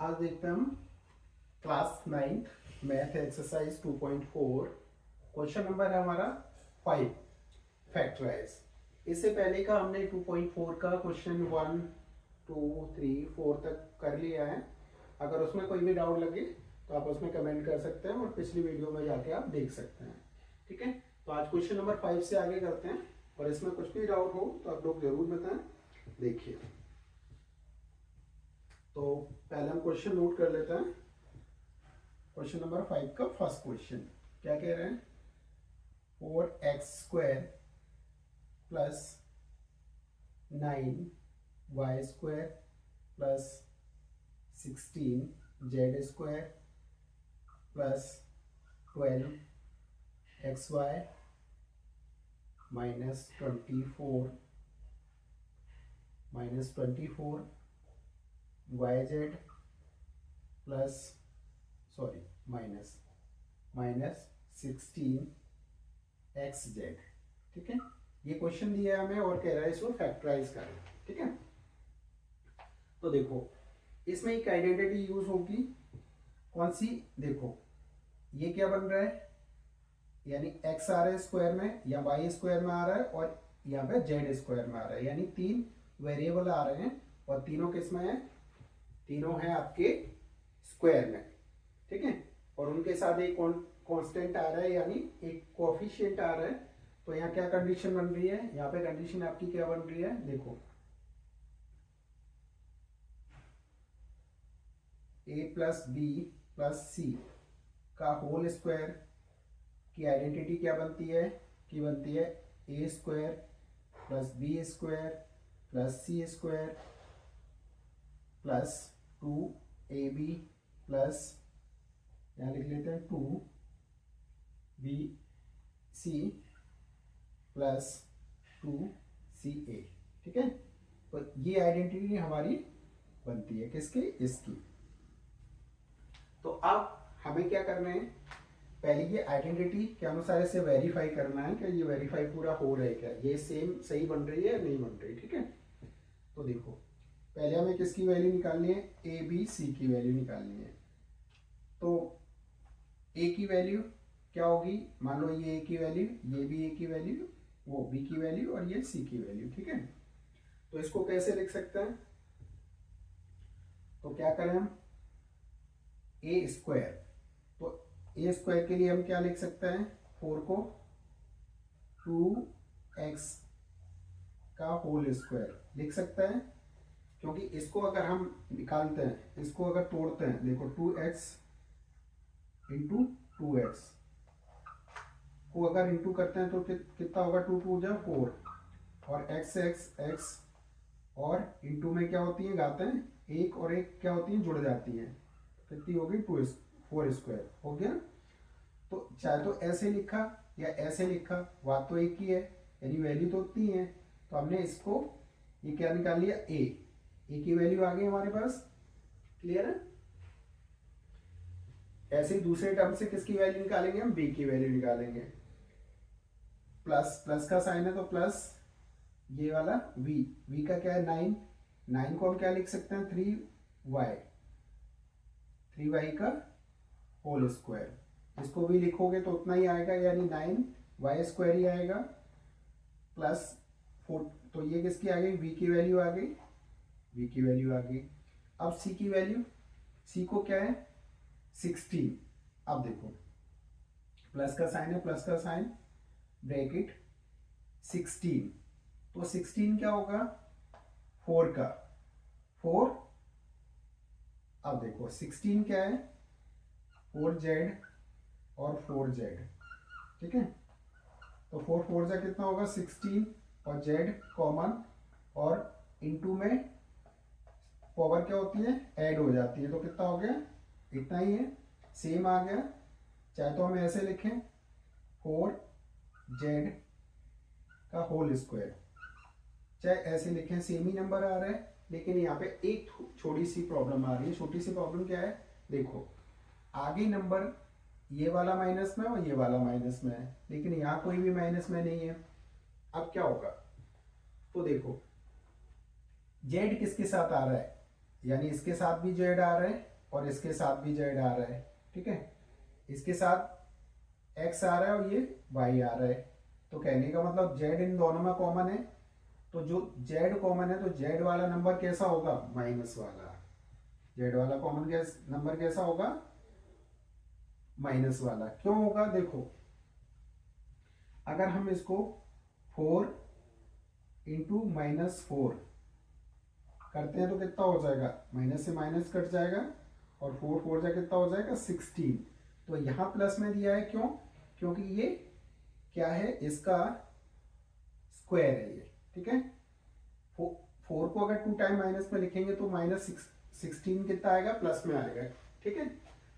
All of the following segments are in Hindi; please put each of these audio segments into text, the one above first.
आज देखते हैं हम class 9 math exercise 2.4। Question number है हमारा 5 फैक्टराइज। इससे पहले का हमने 2.4 का क्वेश्चन 1 2 3 4 तक कर लिया है। अगर उसमें कोई भी डाउट लगे तो आप उसमें कमेंट कर सकते हैं और पिछली वीडियो में जाके आप देख सकते हैं। ठीक है, तो आज क्वेश्चन नंबर 5 से आगे करते हैं और इसमें कुछ भी डाउट हो तो आप लोग जरूर बताएं। देखिए, तो पहले हम क्वेश्चन नोट कर लेते हैं। क्वेश्चन नंबर 5 का फर्स्ट क्वेश्चन क्या कह रहे हैं? 4x² plus 9y² plus 16z² plus 12xy minus 24 yz plus minus 16xz। ठीक है, ये क्वेश्चन दिया है हमें और कह रहा है इसको फैक्टराइज करें। ठीक है, तो देखो इसमें एक आइडेंटिटी यूज होगी। कौन सी? देखो ये क्या बन रहा है, यानी x आ रहा है स्क्वायर में या y स्क्वायर में आ रहा है और यहाँ पे z स्क्वायर में आ रहा है, यानी तीन वेरिएबल आ रहे हैं और तीनों किस में है? तीनों हैं आपके स्क्वायर में। ठीक है, और उनके साथ एक कांस्टेंट आ रहा है, यानी एक कोएफिशिएंट आ रहा है। तो यहाँ क्या कंडीशन बन रही है? यहाँ पे कंडीशन आपकी क्या बन रही है? देखो a प्लस बी प्लस सी का होल स्क्वायर की आइडेंटिटी क्या बनती है? कि बनती है a square plus b square plus c square plus 2ab plus, यहाँ लिख लेते हैं 2bc प्लस 2ca। ठीक है, तो ये आइडेंटिटी हमारी बनती है किसकी? इसकी। तो अब हमें क्या करना है? पहले ये आइडेंटिटी के अनुसार इसे वेरीफाई करना है कि ये वेरीफाई पूरा हो रहा है, क्या ये सेम सही बन रही है या नहीं बन रही। ठीक है, तो देखो पहले हमें किसकी वैल्यू निकालनी है? ए बी सी की वैल्यू निकालनी है। तो ए की वैल्यू क्या होगी? मान लो ये ए की वैल्यू, ये भी ए की वैल्यू, वो बी की वैल्यू और ये सी की वैल्यू। ठीक है, तो इसको कैसे लिख सकते हैं? तो क्या करें हम? ए स्क्वायर, तो ए स्क्वायर के लिए हम क्या लिख सकते हैं? 4 को 2x का होल स्क्वायर लिख सकते हैं, क्योंकि इसको अगर हम निकालते हैं, इसको अगर तोड़ते हैं, देखो 2x इंटू 2x को अगर इंटू करते हैं तो कितना होगा? 2 2 जा 4 और x और इंटू में क्या होती है? घातें एक और एक क्या होती है? जुड़ जाती हैं। कितनी होगी? 4 स्क्वायर हो गया। तो चाहे तो ऐसे लिखा या ऐसे लिखा, बात तो एक ही है, यानी वैल्यू तो उतनी है। तो हमने इसको ये क्या निकाल लिया? ए की वैल्यू आ गई हमारे पास। क्लियर है? ऐसे ही दूसरे टर्म से किसकी वैल्यू निकालेंगे? हम बी की वैल्यू निकालेंगे। प्लस का साइन है तो प्लस ये वाला v का क्या है? 9 को हम क्या लिख सकते हैं? 3y का होल स्क्वायर। इसको भी लिखोगे तो उतना ही आएगा, यानी 9y² ही आएगा प्लस 4। तो ये किसकी आ गई? v की वैल्यू आ गई, v की वैल्यू आ गई। अब c की वैल्यू, c को क्या है? 16। अब देखो प्लस का साइन है, प्लस का साइन, ब्रैकेट 16, तो 16 क्या होगा? 4 का 4। अब देखो 16 क्या है? 4z और 4z। ठीक है, तो 4 4 जा कितना होगा? 16 और z कॉमन और इनटू में पावर क्या होती है? ऐड हो जाती है। तो कितना हो गया? इतना ही है, सेम आ गया। चाहे तो हम ऐसे लिखें 4z का होल स्क्वायर, चाहे ऐसे लिखें, सेम ही नंबर आ रहा है। लेकिन यहाँ पे एक छोटी सी प्रॉब्लम आ रही है। छोटी सी प्रॉब्लम क्या है? देखो आगे नंबर ये वाला माइनस में और ये वाला माइनस में है, लेकिन यहाँ कोई भी माइनस में नहीं है। अब क्या होगा? तो देखो जेड किसके साथ आ रहा है, यानी इसके साथ भी जेड आ रहा है और इसके साथ भी जेड आ रहा है, ठीक है, इसके साथ एक्स आ रहा है और ये वाई आ रहा है। तो कहने का मतलब जेड इन दोनों में कॉमन है, तो जो जेड कॉमन है तो जेड वाला नंबर कैसा होगा, माइनस वाला। जेड वाला कॉमन नंबर कैसा होगा, माइनस वाला। क्यों होगा, देखो अगर हम इसको 4 इंटू -4 करते हैं तो कितना हो जाएगा, माइनस से माइनस कट जाएगा और 4 4 जा कितना हो जाएगा 16। तो यहां प्लस में दिया है, क्यों, क्योंकि ये क्या है, इसका स्क्वायर है ये, ठीक है। 4 को अगर 2 टाइम माइनस में लिखेंगे तो -16 कितना आएगा, प्लस में आएगा, ठीक है।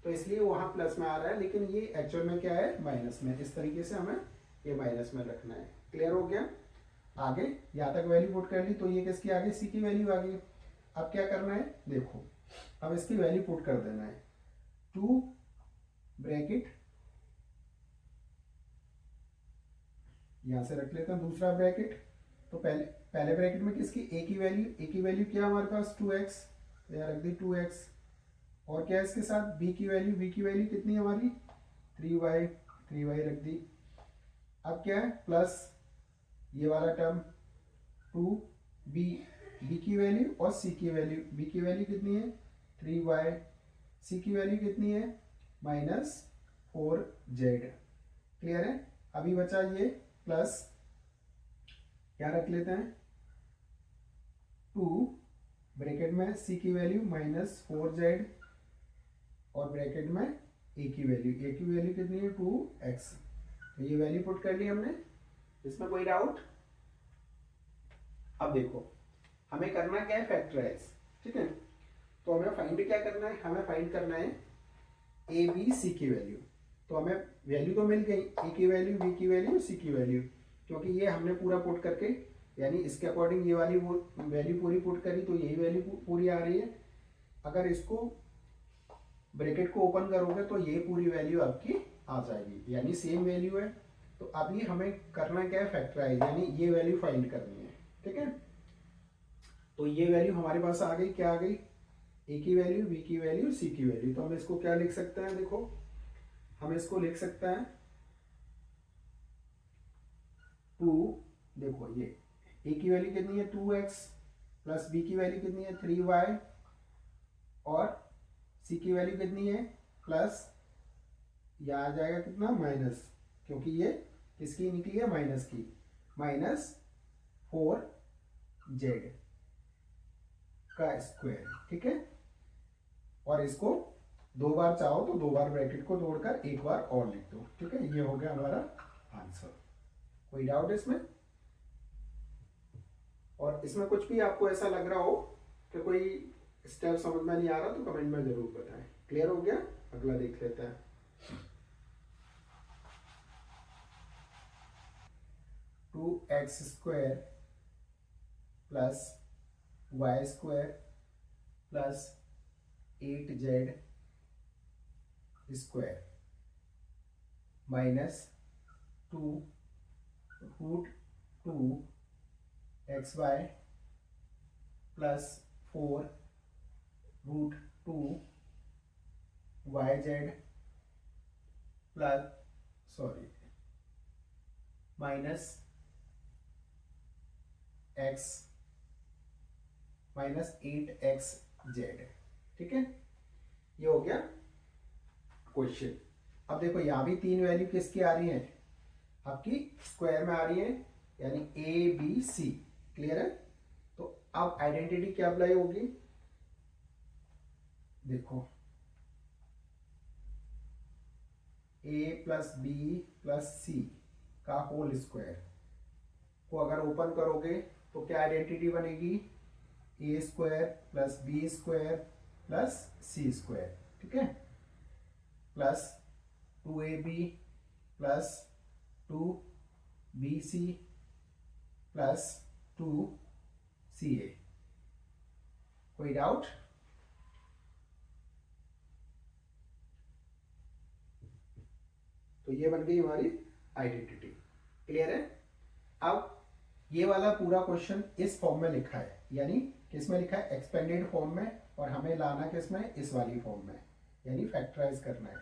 तो इसलिए वहां प्लस में आ रहा है, लेकिन ये एक्चुअल में क्या है, माइनस में। इस तरीके से हमें ये माइनस में रखना है। क्लियर हो गया। आगे यहाँ तक वैल्यू पुट कर ली, तो ये किसकी आ गई, सी की वैल्यू आ गई। अब क्या करना है, देखो अब इसकी वैल्यू पुट कर देना है। 2 ब्रैकेट यहां से रख लेते हैं, दूसरा ब्रैकेट। तो पहले ब्रैकेट में किसकी, ए की वैल्यू, ए की वैल्यू क्या हमारे पास 2x, तो यहाँ रख दी 2x। और क्या है इसके साथ, बी की वैल्यू, बी की वैल्यू कितनी है हमारी 3y, 3y रख दी। अब क्या है, प्लस ये वाला टर्म 2b, बी की वैल्यू और सी की वैल्यू, बी की वैल्यू कितनी है 3y, सी की वैल्यू कितनी है -4z। क्लियर है। अभी बचा ये प्लस, क्या रख लेते हैं 2 ब्रैकेट में सी की वैल्यू -4z और ब्रैकेट में ए की वैल्यू, ए की वैल्यू कितनी है 2x। तो ये वैल्यू पुट कर ली हमने, इसमें कोई डाउट। अब देखो हमें करना क्या है, फैक्टराइज, ठीक है। तो हमें फाइंड क्या करना है, हमें फाइंड करना है ए बी सी की वैल्यू। तो हमें वैल्यू तो मिल गई, ए की वैल्यू, बी की वैल्यू, सी की वैल्यू, क्योंकि ये हमने पूरा पुट करके, यानी इसके अकॉर्डिंग ये वाली वैल्यू पूरी पुट करी, तो यही वैल्यू पूरी आ रही है। अगर इसको ब्रैकेट को ओपन करोगे तो ये पूरी वैल्यू आपकी आ जाएगी, यानी सेम वैल्यू है। तो अभी हमें करना क्या है, फैक्टराइज, यानी ये वैल्यू फाइंड करनी है, ठीक है। तो ये वैल्यू हमारे पास आ गई, क्या आ गई, ए की वैल्यू, बी की वैल्यू, सी की वैल्यू। तो हम इसको क्या लिख सकते हैं, देखो हम इसको लिख सकते हैं 2, देखो ये ए की वैल्यू कितनी है 2x, प्लस बी की वैल्यू कितनी है 3y और सी की वैल्यू कितनी है प्लस, यह आ जाएगा कितना माइनस, क्योंकि ये किसकी निकली है, माइनस की, -4z का स्क्वायर, ठीक है। और इसको 2 बार चाहो तो 2 बार ब्रैकेट को तोड़कर 1 बार और लिख दो, ठीक है। ये हो गया हमारा आंसर। कोई डाउट इसमें? और इसमें कुछ भी आपको ऐसा लग रहा हो कि कोई स्टेप समझ में नहीं आ रहा तो कमेंट में जरूर बताएं। क्लियर हो गया? अगला देख लेते हैं। Two x square plus y square plus 8z square -2√2xy plus 4√2yz plus -8xz, ठीक है। ये हो गया क्वेश्चन। अब देखो यहां भी 3 वैल्यू किसकी आ रही है, आपकी स्क्वायर में आ रही है, यानी ए बी सी। क्लियर है? तो अब आइडेंटिटी क्या अप्लाई होगी, देखो ए प्लस बी प्लस सी का होल स्क्वायर को अगर ओपन करोगे तो क्या आइडेंटिटी बनेगी, a square plus b square plus c square, ठीक है, plus 2ab plus 2bc plus 2ca। कोई डाउट? तो ये बन गई हमारी आइडेंटिटी। क्लियर है? अब ये वाला पूरा क्वेश्चन इस फॉर्म में लिखा है, यानी किस में लिखा है, एक्सपेंडेड फॉर्म में। और हमें लाना किस में, इस वाली फॉर्म में, यानी फैक्टराइज करना है।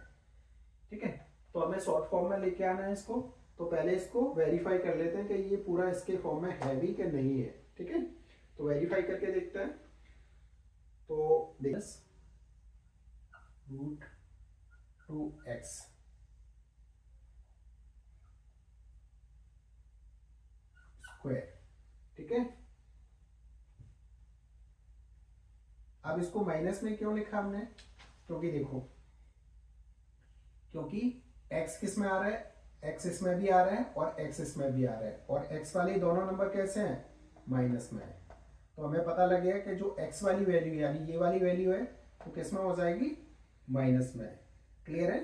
ठीक है, तो हमें शॉर्ट फॉर्म में लेके आना है इसको। तो पहले इसको वेरीफाई कर लेते हैं कि ये पूरा इसके फॉर्म में है भी कि नहीं है। ठीक है, तो वेरीफाई करके देखते हैं। तो रूट 2x स्क्वायर। ठीक है, अब इसको माइनस में क्यों लिखा हमने, क्योंकि देखो, क्योंकि x किस में आ रहा है, x इसमें भी आ रहा है और x इसमें भी आ रहा है, और x वाली दोनों नंबर कैसे हैं, माइनस में है। तो हमें पता लग गया कि जो x वाली वैल्यू यानी ये वाली वैल्यू है तो किस में हो जाएगी, माइनस में। क्लियर है।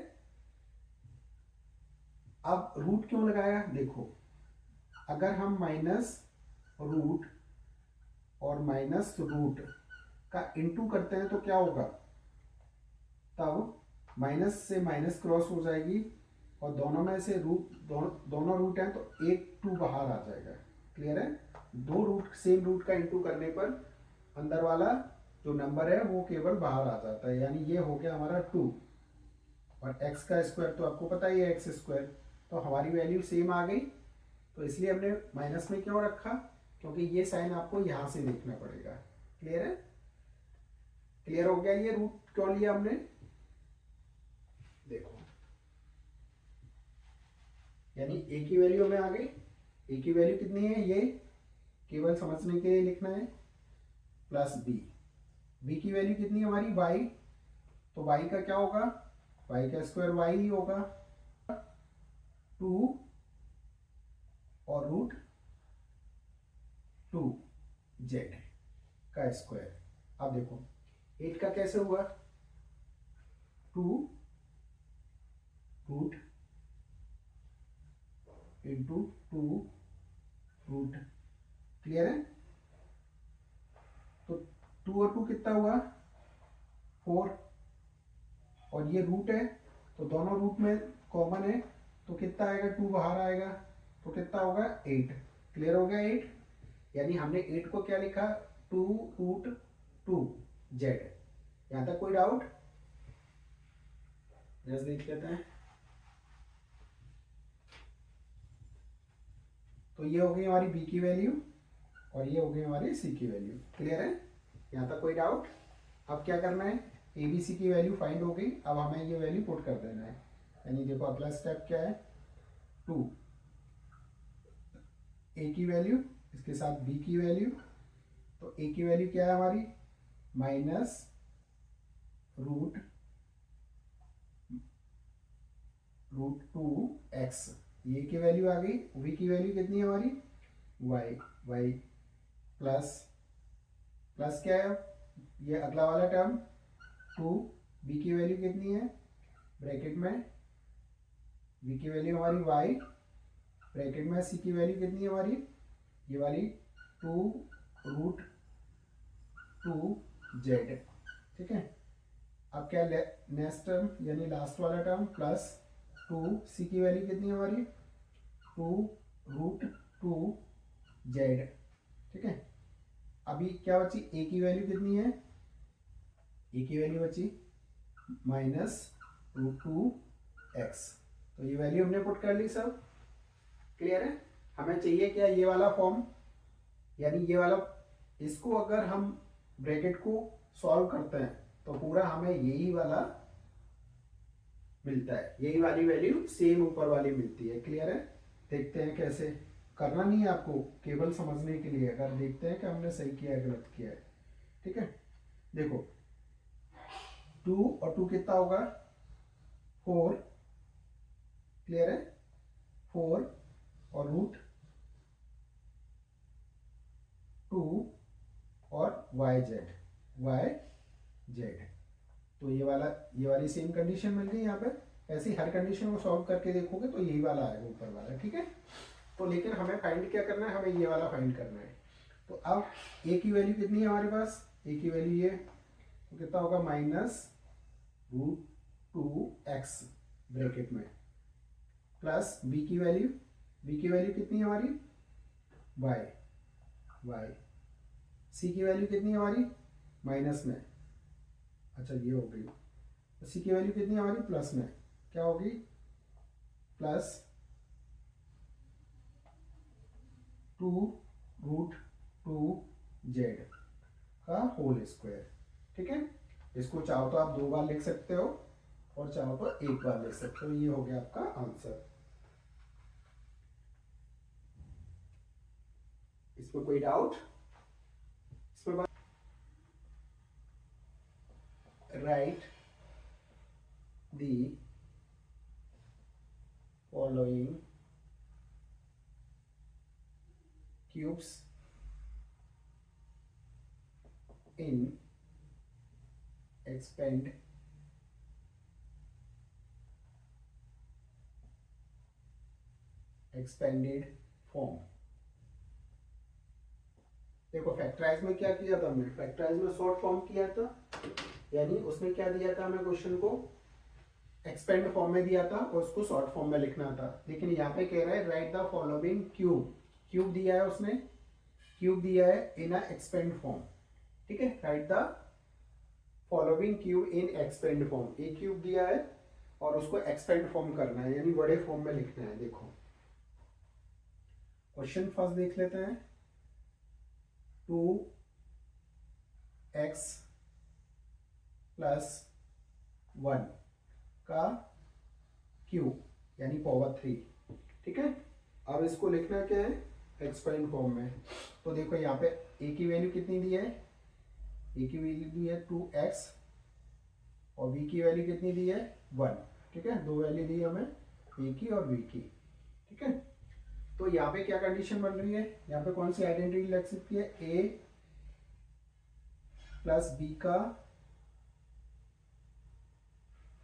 अब रूट क्यों लगाया, देखो अगर हम माइनस रूट और माइनस रूट का इनटू करते हैं तो क्या होगा, तब माइनस से माइनस क्रॉस हो जाएगी और दोनों में से रूट दोनों रूट हैं तो एक 2 बाहर आ जाएगा। क्लियर है, दो रूट सेम रूट का इनटू करने पर अंदर वाला जो नंबर है वो केवल बाहर आ जाता है, यानी ये हो गया हमारा 2, और x का स्क्वायर तो आपको पता ही है x स्क्वायर, तो हमारी वैल्यू सेम आ गई। तो इसलिए हमने माइनस में क्यों रखा, क्योंकि ये साइन आपको यहां से देखना पड़ेगा। क्लियर है, क्लियर हो गया ये रूट क्यों लिया हमने। देखो यानी a की वैल्यू में आ गई, a की वैल्यू कितनी है, ये केवल समझने के लिए लिखना है, प्लस b की वैल्यू कितनी है हमारी y, तो y का क्या होगा, y का स्क्वायर y ही होगा, 2 और रूट 2z का स्क्वायर। अब देखो 8 का कैसे हुआ, 2 रूट इंटू 2 रूट। क्लियर है, तो 2 और 2 कितना हुआ, 4, और ये रूट है तो दोनों रूट में कॉमन है तो कितना आएगा, 2 बाहर आएगा तो कितना होगा, 8। क्लियर हो गया 8, यानी हमने 8 को क्या लिखा, 2 रूट 2z। यहां तक कोई डाउट, देख लेते हैं। तो ये हो गई हमारी b की वैल्यू और ये हो गई हमारी c की वैल्यू। क्लियर है, यहां तक कोई डाउट। अब क्या करना है, a b c की वैल्यू फाइंड हो गई, अब हमें ये वैल्यू पुट कर देना है। यानी देखो अगला स्टेप क्या है, 2 a की वैल्यू इसके साथ b की वैल्यू, तो a की वैल्यू क्या है हमारी, माइनस रूट 2x, ये की वैल्यू आ गई। v की वैल्यू कितनी है हमारी, y प्लस प्लस क्या है, ये अगला वाला टर्म 2, b की वैल्यू कितनी है, ब्रैकेट में v की वैल्यू हमारी y, ब्रैकेट में c की वैल्यू कितनी है हमारी, ये वाली 2 रूट 2z। ठीक है, अब क्या नेक्स्ट टर्म यानी लास्ट वाला टर्म प्लस 2, c की वैल्यू कितनी है हमारी, 2 रूट 2z। ठीक है, अभी क्या बची, a की वैल्यू कितनी है, a की वैल्यू बची माइनस रूट 2x। तो ये वैल्यू हमने पुट कर ली सब। क्लियर है, हमें चाहिए क्या, ये वाला फॉर्म, यानी ये वाला, इसको अगर हम ब्रैकेट को सॉल्व करते हैं तो पूरा हमें यही वाला मिलता है, यही वाली वैल्यू सेम ऊपर वाली मिलती है। क्लियर है, देखते हैं कैसे, करना नहीं है आपको, केवल समझने के लिए, अगर देखते हैं कि हमने सही किया है गलत किया है। ठीक है, देखो 2 और 2 कितना होगा, 4। क्लियर है, 4 और रूट 2 और yz। तो ये वाली सेम कंडीशन मिल गई यहाँ पे। ऐसी हर कंडीशन को सॉल्व करके देखोगे तो यही वाला आएगा ऊपर वाला। ठीक है, तो लेकिन हमें फाइंड क्या करना है, हमें ये वाला फाइंड करना है। तो अब a की वैल्यू कितनी है हमारे पास, a की वैल्यू ये, तो कितना होगा, माइनस रूट 2x ब्रैकेट में, प्लस b की वैल्यू कितनी है हमारी, y, c की वैल्यू कितनी है हमारी, माइनस में, अच्छा ये हो गई, सी की वैल्यू कितनी है हमारी प्लस में, क्या होगी प्लस 2√2z का होल स्क्वायर। ठीक है, इसको चाहो तो आप 2 बार लिख सकते हो और चाहो तो 1 बार लिख सकते हो। ये हो गया आपका आंसर। इसमें कोई डाउट? इसमें right the following cubes in expanded form. देखो फैक्टराइज में क्या किया था हमने, फैक्टराइज में शॉर्ट फॉर्म किया था, यानी उसमें क्या दिया था हमें क्वेश्चन को एक्सपेंड फॉर्म में दिया था और उसको शॉर्ट फॉर्म में लिखना था। लेकिन यहाँ पे कह रहा है right the following cube, cube दिया है उसने, क्यूब दिया है इन अ एक्सपेंड फॉर्म। ठीक है, right the following cube in expand form, एक क्यूब दिया है और उसको एक्सपेंड फॉर्म करना है, यानी बड़े फॉर्म में लिखना है। देखो क्वेश्चन फर्स्ट देख लेते हैं, 2x प्लस 1 का क्यूब यानी पावर 3। ठीक है, अब इसको लिखना क्या है एक्सपेंड फॉर्म में। तो देखो यहाँ पे a की वैल्यू कितनी दी है, a की वैल्यू दी है 2x और b की वैल्यू कितनी दी है 1। ठीक है, 2 वैल्यू दी हमें a की और b की। ठीक है, तो यहाँ पे क्या कंडीशन बन रही है, यहाँ पे कौन सी आइडेंटिटी लग सकती है, a प्लस b का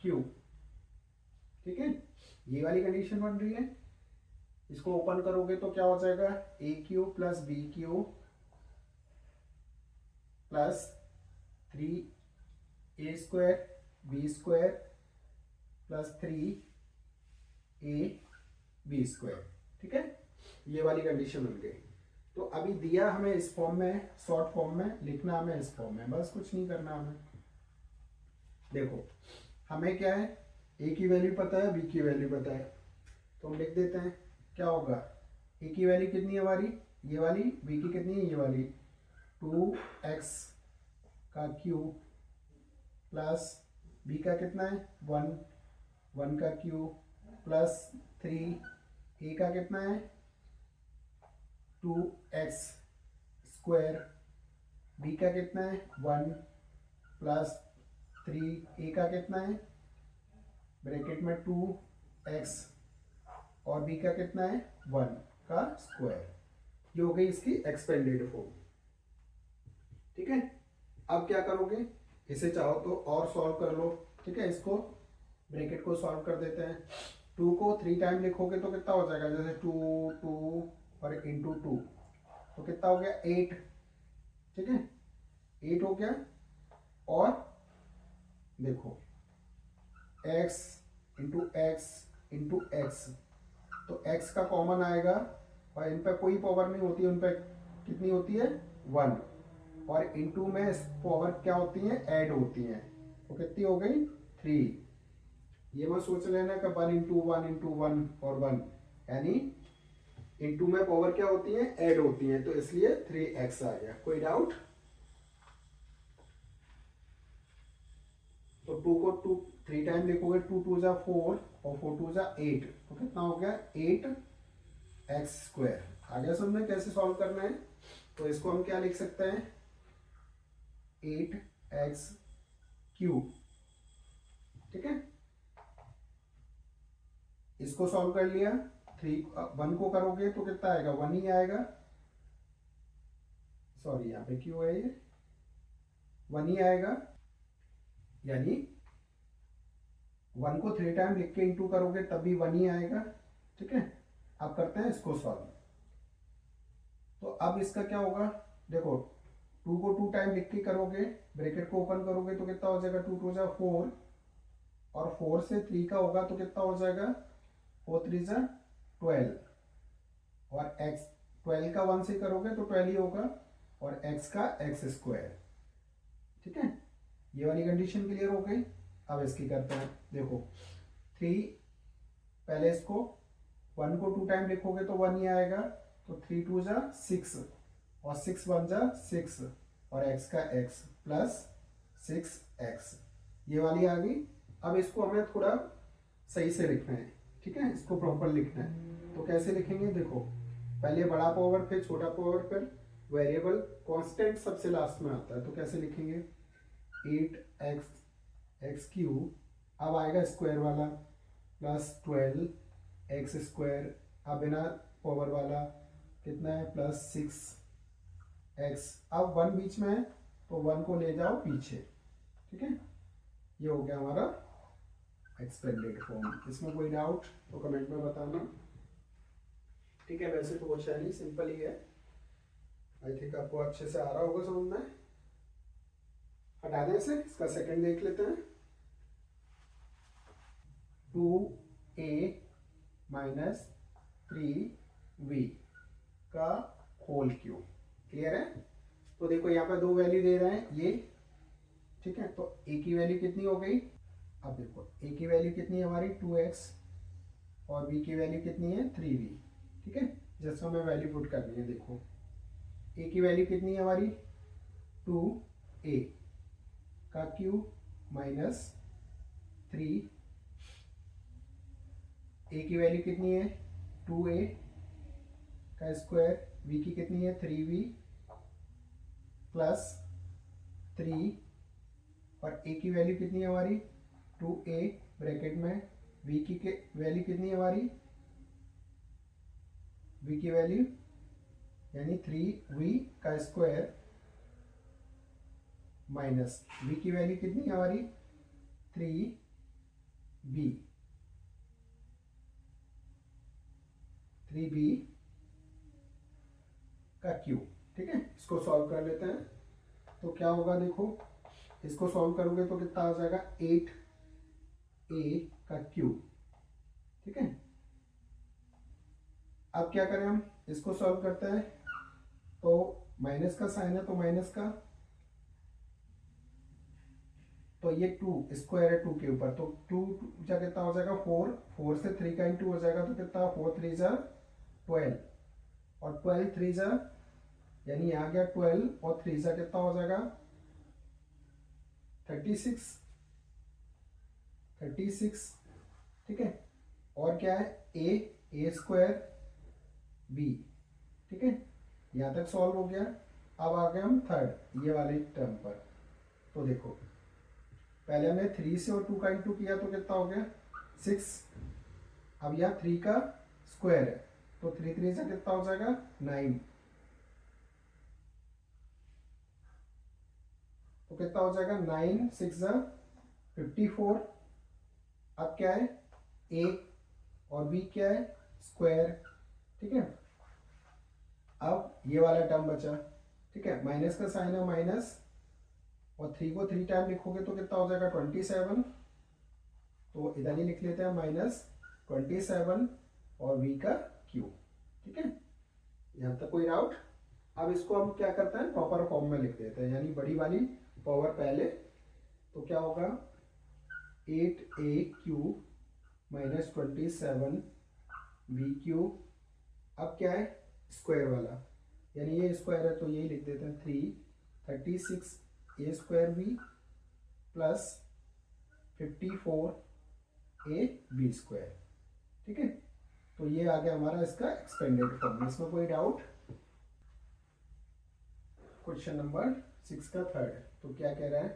क्यूब। ठीक है, ये वाली कंडीशन बन रही है। इसको ओपन करोगे तो क्या हो जाएगा, a cube plus b cube plus 3a square b square plus 3ab square. ठीक है, ये वाली कंडीशन बन गई। तो अभी दिया हमें इस फॉर्म में, शॉर्ट फॉर्म में लिखना हमें इस फॉर्म में, बस कुछ नहीं करना हमें। देखो हमें क्या है, a की वैल्यू पता है, b की वैल्यू पता है, तो हम लिख देते हैं क्या होगा, a की वैल्यू कितनी है हमारी ये वाली, b की कितनी है ये वाली, 2x का क्यूब प्लस b का कितना है 1 का क्यूब प्लस 3a का कितना है 2x स्क्वायर, b का कितना है 1 प्लस 3a का कितना है ब्रैकेट में 2x और b का कितना है 1 का स्क्वायर। ये हो गई इसकी एक्सपेंडेड फॉर्म। ठीक है, अब क्या करोगे, इसे चाहो तो और सॉल्व कर लो। ठीक है, इसको ब्रैकेट को सॉल्व कर देते हैं। 2 को 3 टाइम लिखोगे तो कितना हो जाएगा, जैसे 2 और इंटू 2 तो कितना हो गया 8। ठीक है, 8 हो गया। और देखो x into x into x, तो x का कॉमन आएगा और इन पर कोई पावर नहीं होती, उन पर कितनी होती है 1, और इंटू में पावर क्या होती है ऐड होती है, तो कितनी हो गई 3। ये मत सोच लेना कि 1 इंटू 1 इंटू 1 और 1, यानी इंटू में पावर क्या होती है ऐड होती है, तो इसलिए 3x आ गया। कोई डाउट? तो 2 को 3 टाइम लिखोगे, 2 2 जा 4 और 4 2 जा 8, तो कितना हो गया 8x स्क्वायर। आगे समझ कैसे सॉल्व करना है, तो इसको हम क्या लिख सकते हैं 8x क्यूब। ठीक है, इसको सॉल्व कर लिया, 1 को करोगे तो कितना आएगा 1 ही आएगा, सॉरी यहाँ पे क्यों है ये 1 ही आएगा, यानी 1 को 3 टाइम लिख के इंटू करोगे तब भी 1 ही आएगा। ठीक है, अब करते हैं इसको सॉल्व। तो अब इसका क्या होगा, देखो 2 को 2 टाइम लिख के करोगे, ब्रैकेट को ओपन करोगे तो कितना हो जाएगा 2 2 जा 4 और 4 से 3 का होगा तो कितना हो जाएगा 4 3 जा 12, और x 12 का 1 से करोगे तो 12 ही होगा, और x का x स्क्वायर। ठीक है, ये वाली कंडीशन क्लियर हो गई। अब इसकी करते हैं, देखो 3, पहले इसको 1 को 2 टाइम लिखोगे तो 1 ही आएगा, तो 3 2 जा 6 और 6 1 जा 6 और x का x प्लस 6x, ये वाली आ गई। अब इसको हमें थोड़ा सही से लिखना है, ठीक है, इसको प्रॉपर लिखना है। तो कैसे लिखेंगे, देखो पहले बड़ा पावर फिर छोटा पावर फिर वेरिएबल, कांस्टेंट सबसे लास्ट में आता है, तो कैसे लिखेंगे 8x अब आएगा स्क्वायर वाला प्लस 12x², अब बिना पावर वाला कितना है प्लस 6x, अब 1 बीच में है तो 1 को ले जाओ पीछे, ठीक है। ये हो गया हमारा एक्सपेंडेड फॉर्म। इसमें कोई डाउट तो कमेंट में बताना, ठीक है। वैसे तो कुछ है नहीं, सिंपल ही है। आई थिंक आपको अच्छे से आ रहा होगा समझ में। हटा दें इसे, इसका सेकंड देख लेते हैं। 2a माइनस 3v का होल क्यूब, क्लियर है। तो देखो यहाँ पे 2 वैल्यू दे रहे हैं ये, ठीक है। तो a की वैल्यू कितनी हो गई, अब देखो a की वैल्यू कितनी है हमारी 2x और b की वैल्यू कितनी है 3v, ठीक है। जैसे हमें वैल्यू पुट करनी है, देखो a की वैल्यू कितनी है हमारी 2a का क्यूब माइनस 3, a की वैल्यू कितनी है 2a का स्क्वायर, v की कितनी है 3v प्लस 3 और a की वैल्यू कितनी है हमारी 2a ब्रैकेट में, v की वैल्यू कितनी है हमारी, v की वैल्यू यानी 3v का स्क्वायर माइनस v की वैल्यू कितनी है हमारी 3b का क्यूब, ठीक है। इसको सॉल्व कर लेते हैं। तो क्या होगा, देखो इसको सॉल्व करोगे तो कितना आ जाएगा 8a का क्यूब, ठीक है। अब क्या करें, हम इसको सॉल्व करते हैं। तो माइनस का साइन है तो माइनस का, तो ये 2 स्क्वायर है 2 के ऊपर, तो 2 जा कितना हो जाएगा 4, 4 से 3 का इंटू हो जाएगा तो कितना 4 3 जा 12 और 12 3 जा यानी आ गया 12 और 3 जा कितना हो जाएगा 36, 36, ठीक है। और क्या है a स्क्वायर b, ठीक है। यहां तक सॉल्व हो गया। अब आ गए हम थर्ड ये वाले टर्म पर। तो देखो पहले हमने 3 से और 2 का इंटू किया तो कितना हो गया 6, अब यहाँ 3 का स्क्वायर है तो 3 3 से कितना हो जाएगा 9, तो कितना हो जाएगा 9 6 जा 54। अब क्या है a और b क्या है स्क्वायर, ठीक है। अब ये वाला टर्म बचा, ठीक है। माइनस का साइन है माइनस और 3 को 3 टाइम लिखोगे तो कितना हो जाएगा 27, तो इधर ही लिख लेते हैं -27 और v का क्यूब, ठीक है। यहाँ तक कोई डाउट। अब इसको हम क्या करते हैं प्रॉपर फॉर्म में लिख देते हैं, यानी बड़ी वाली पावर पहले। तो क्या होगा 8a cube minus 27 v cube, अब क्या है स्क्वायर वाला, यानी ये स्क्वायर है तो यही लिख देते हैं 36 a square b plus 54 a b square, ठीक है। तो ये आ गया हमारा इसका एक्सपेंडेड फॉर्म। इसमें कोई डाउट। क्वेश्चन नंबर 6 का थर्ड, तो क्या कह रहा है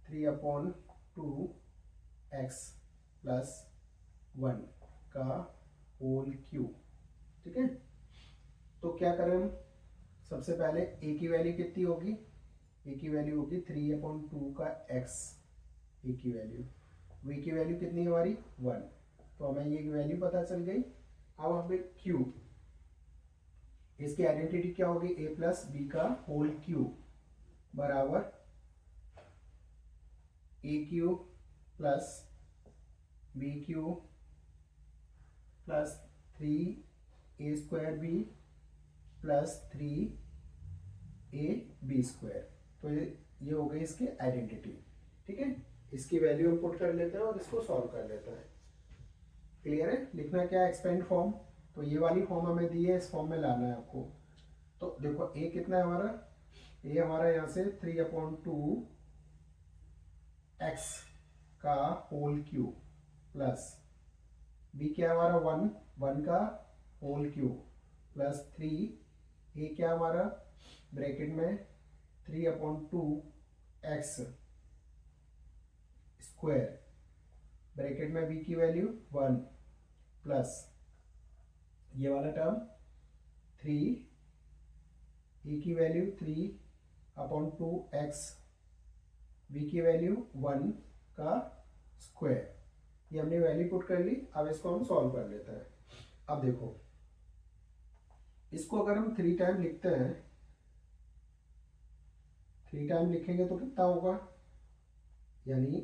3/2x प्लस 1 का होल क्यूब, ठीक है। तो क्या करें हम, सबसे पहले a की वैल्यू कितनी होगी, a की वैल्यू होगी 3/2 का x, a की वैल्यू, v की वैल्यू कितनी है हमारी 1, तो हमें ये वैल्यू पता चल गई। अब हमें क्यूब, इसकी आइडेंटिटी क्या होगी a प्लस बी का होल क्यूब बराबर a cube plus b cube plus 3a square b plus 3ab square. तो ये हो गई इसकी आइडेंटिटी। ठीक है, इसकी वैल्यू हम पुट कर लेते हैं और इसको सॉल्व कर लेते हैं। क्लियर है? लिखना क्या है, एक्सपेंड फॉर्म। तो ये वाली फॉर्म हमें दी है, इस फॉर्म में लाना है आपको। तो देखो ए कितना है हमारा, ए हमारा यहाँ से 3/2 एक्स का होल क्यूब प्लस बी क्या है हमारा 1 का होल क्यूब प्लस 3, ए क्या हमारा ब्रैकेट में 3/2 एक्स स्क्वायर, ब्रैकेट में बी की वैल्यू 1 प्लस ये वाला टर्म 3, ए की वैल्यू 3/2 एक्स, बी की वैल्यू 1 का स्क्वायर। ये हमने वैल्यू पुट कर ली। अब इसको हम सॉल्व कर लेते हैं। अब देखो, इसको अगर हम 3 टाइम लिखते हैं, 3 टाइम लिखेंगे तो कितना होगा, यानी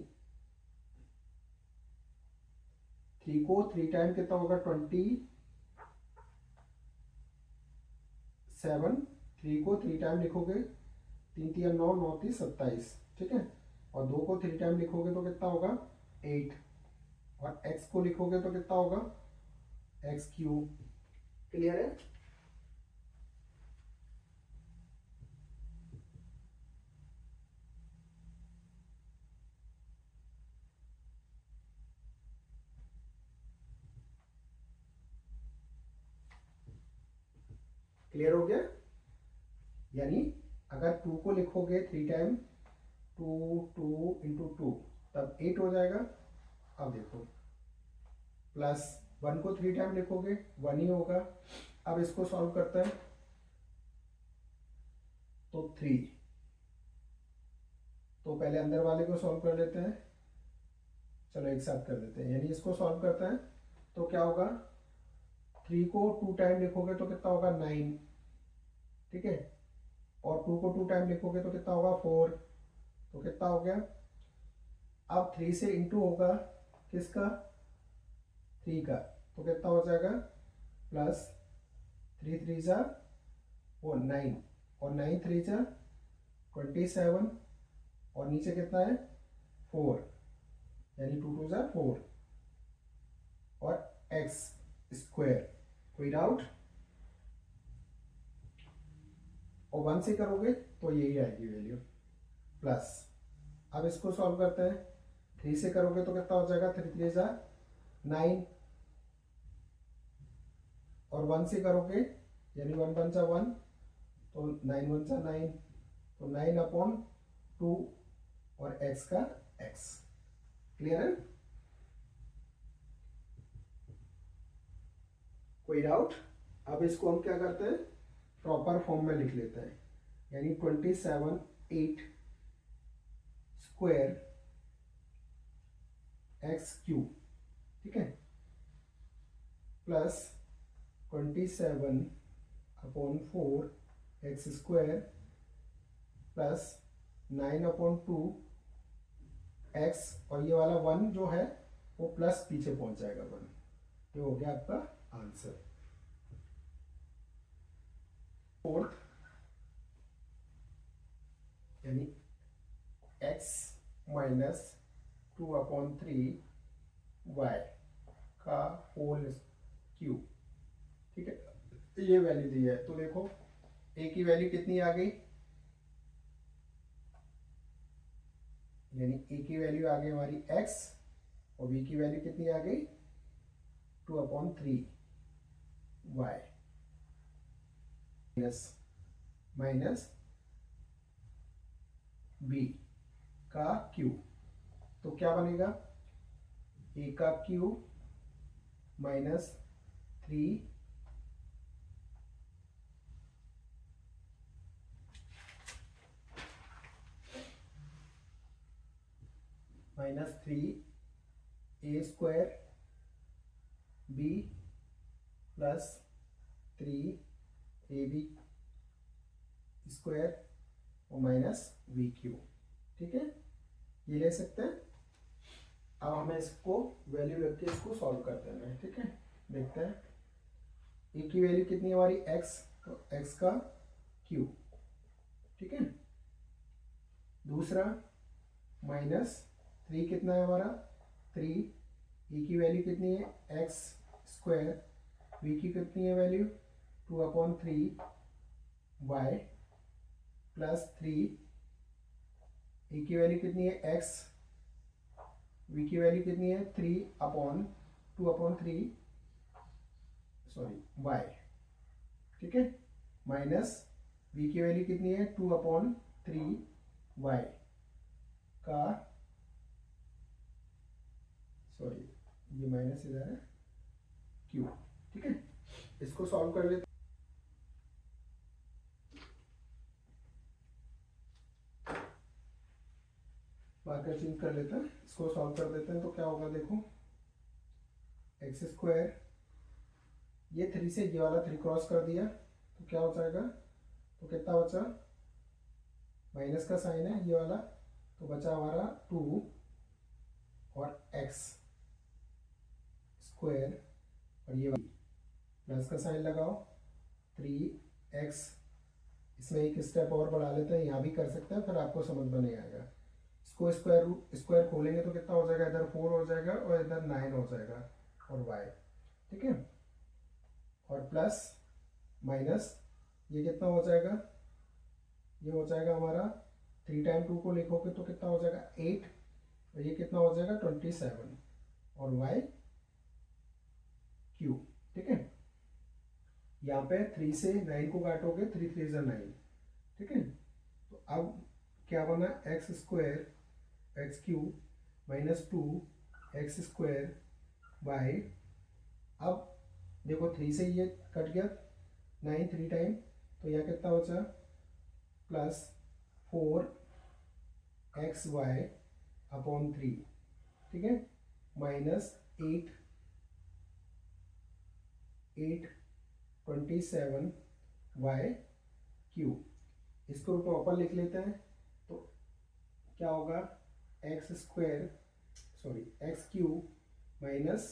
3 को 3 टाइम कितना होगा 27, 3 को 3 टाइम लिखोगे 3 3 9 9 3 27। ठीक है, और 2 को 3 टाइम लिखोगे तो कितना होगा 8, और x को लिखोगे तो कितना होगा x3। क्लियर है? क्लियर हो गया? यानी अगर 2 को लिखोगे 3 टाइम, 2 इंटू 2 तब 8 हो जाएगा। अब देखो, प्लस 1 को 3 टाइम लिखोगे 1 ही होगा। अब इसको सॉल्व करते हैं तो 3, तो पहले अंदर वाले को सॉल्व कर लेते हैं। चलो एक साथ कर देते हैं, यानी इसको सॉल्व करते हैं तो क्या होगा, 3 को 2 टाइम लिखोगे तो कितना होगा 9। ठीक है, और 2 को 2 टाइम लिखोगे तो कितना होगा 4, तो कितना हो गया। अब 3 से इंटू होगा किसका, 3 का, तो कितना हो जाएगा प्लस 3 3 जा वो 9, और 9 3 जा 27, और नीचे कितना है 4, यानी 2 2 जा 4, और एक्स स्क्वायर। कोई डाउट? और 1 से करोगे तो यही आएगी वैल्यू प्लस। अब इसको सॉल्व करते हैं, 3 से करोगे तो कितना हो जाएगा 3 3 जा 9, और 1 से करोगे यानी 1 1 जा 1, तो 9 1 जा 9, तो 9/2 और x का x। क्लियर है? कोई डाउट? अब इसको हम क्या करते हैं, प्रॉपर फॉर्म में लिख लेते हैं, यानी 27/8 स्क्वायर x3। ठीक है, plus 27/4 x square plus 9/2 x, और ये वाला 1 जो है वो प्लस पीछे पहुंच जाएगा 1। ये हो गया आपका आंसर। फोर्थ, यानी x माइनस 2/3 y का होल क्यूब। ठीक है, ये वैल्यू दी है, तो देखो a की वैल्यू कितनी आ गई, यानी a की वैल्यू आ गई हमारी x, और b की वैल्यू कितनी आ गई 2/3 y माइनस b का क्यूब। तो क्या बनेगा, a का cube minus 3 a square b plus 3ab square और माइनस b क्यूब। ठीक है, ये ले सकते हैं। अब हमें इसको वैल्यू रख के इसको सॉल्व करते हैं। ठीक है, देखते हैं a की वैल्यू कितनी है हमारी x, तो x का क्यूब। ठीक है, दूसरा -3 कितना है हमारा 3, ई की वैल्यू कितनी है एक्स स्क्वायर, वी की कितनी है वैल्यू 2/3 वाई प्लस 3, ई की वैल्यू कितनी है एक्स, वी की वैल्यू कितनी है 2/3 सॉरी वाई, ठीक है, माइनस वी की वैल्यू कितनी है 2/3 वाई का, सॉरी ये माइनस इधर है क्यू, ठीक है। इसको सॉल्व कर लेते, मार्कर चेंज कर लेते हैं, इसको सॉल्व कर देते हैं तो क्या होगा देखो, एक्स स्क्वायर, ये 3 से ये वाला 3 क्रॉस कर दिया तो क्या हो जाएगा, तो कितना बचा, माइनस का साइन है ये वाला, तो बचा हमारा 2 और एक्स स्क्वायर और ये प्लस का साइन लगाओ 3x, इसमें एक स्टेप और बढ़ा लेते हैं, यहाँ भी कर सकते हैं, फिर आपको समझ में नहीं आएगा। इसको स्क्वायर खोलेंगे तो कितना हो जाएगा, इधर 4 हो जाएगा और इधर 9 हो जाएगा और y, ठीक है, और प्लस माइनस ये कितना हो जाएगा, ये हो जाएगा हमारा 3 टाइम 2 को लिखोगे तो कितना हो जाएगा 8 और ये कितना हो जाएगा 27 और y क्यूब, ठीक है। यहाँ पे 3 से 9 को काटोगे 3 3 9, ठीक है। तो अब क्या बना, x square x cube -2 x square y, अब देखो 3 से ये कट गया 9 3 टाइम, तो यहाँ कितना बचा प्लस 4xy/3, ठीक है, -8 27y क्यूब, इसको प्रॉपर लिख लेते हैं तो क्या होगा, x square sorry x cube minus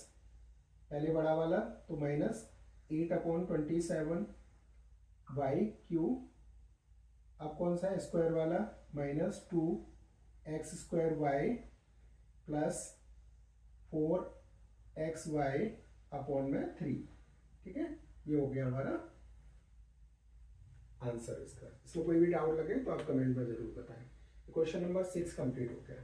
पहले बड़ा वाला तो -8/27 वाई क्यूब, अब कौन सा है स्क्वायर वाला -2x² प्लस 4xy/3, ठीक है। ये हो गया हमारा आंसर इसका। इसमें कोई भी डाउट लगे तो आप कमेंट में जरूर बताएं। क्वेश्चन नंबर 6 कंप्लीट हो गया।